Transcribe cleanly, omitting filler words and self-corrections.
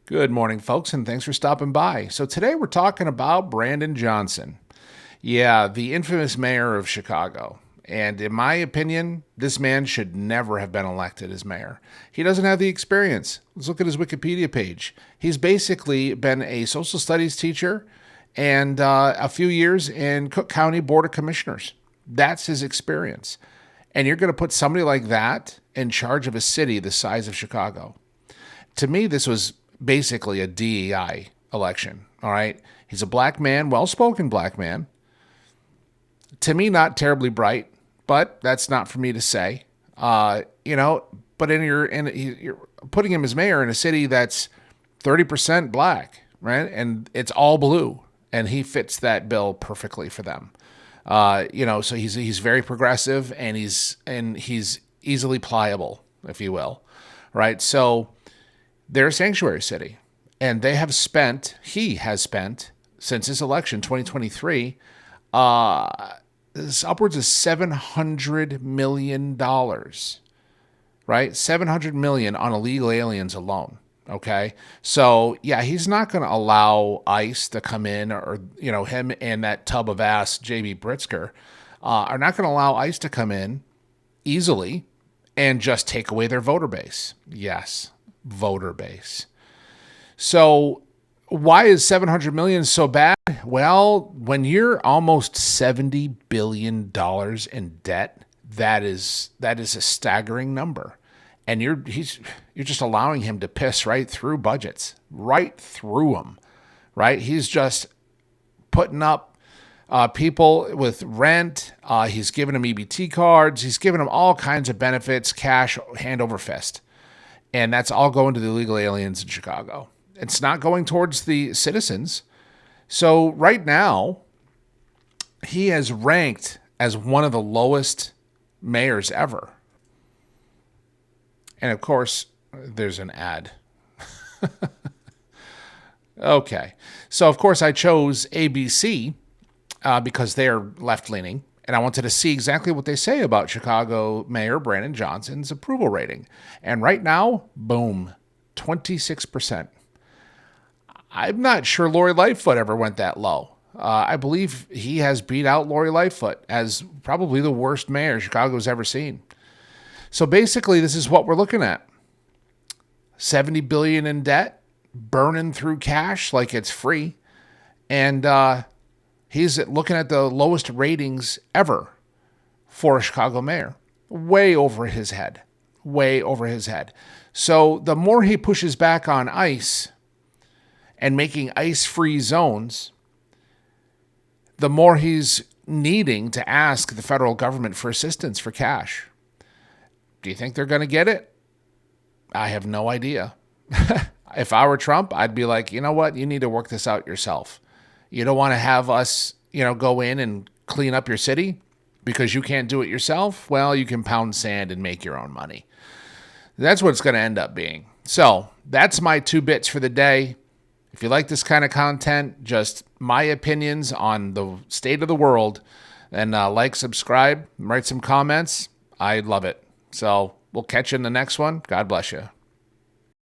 Good morning, folks, and thanks for stopping by. So, today we're talking about Brandon Johnson. Yeah, the infamous mayor of Chicago. And in my opinion, this man should never have been elected as mayor. He doesn't have the experience. Let's look at his Wikipedia page. He's basically been a social studies teacher and a few years in Cook County Board of Commissioners. That's his experience. And you're going to put somebody like that in charge of a city the size of Chicago. To me, this was basically a DEI election. All right. He's a black man, well spoken black man. To me, not terribly bright, but that's not for me to say. But you're putting him as mayor in a city that's 30% black, right? And it's all blue. And he fits that bill perfectly for them. So he's very progressive and he's easily pliable, if you will. Right. So they're a sanctuary city, and he has spent, since his election, 2023, upwards of $700 million, right? $700 million on illegal aliens alone, okay? So, yeah, he's not going to allow ICE to come in, or, him and that tub of ass, J.B. Pritzker, are not going to allow ICE to come in easily and just take away their voter base. Yes, voter base. So why is $700 million so bad? Well, when you're almost $70 billion in debt, that is a staggering number. And you're just allowing him to piss right through budgets, right through them, right? He's just putting up people with rent. He's giving them EBT cards. He's giving them all kinds of benefits, cash, hand over fist. And that's all going to the illegal aliens in Chicago. It's not going towards the citizens. So right now, he is ranked as one of the lowest mayors ever. And of course, there's an ad. Okay. So of course, I chose ABC because they're left-leaning. And I wanted to see exactly what they say about Chicago Mayor Brandon Johnson's approval rating. And right now, boom, 26%. I'm not sure Lori Lightfoot ever went that low. I believe he has beat out Lori Lightfoot as probably the worst mayor Chicago's ever seen. So basically, this is what we're looking at. $70 billion in debt, burning through cash like it's free. And he's looking at the lowest ratings ever for a Chicago mayor. Way over his head. Way over his head. So the more he pushes back on ICE and making ICE-free zones, the more he's needing to ask the federal government for assistance for cash. Do you think they're going to get it? I have no idea. If I were Trump, I'd be like, you know what? You need to work this out yourself. You don't want to have us, go in and clean up your city because you can't do it yourself. Well, you can pound sand and make your own money. That's what it's going to end up being. So that's my 2 bits for the day. If you like this kind of content, just my opinions on the state of the world, and subscribe, write some comments. I'd love it. So we'll catch you in the next one. God bless you.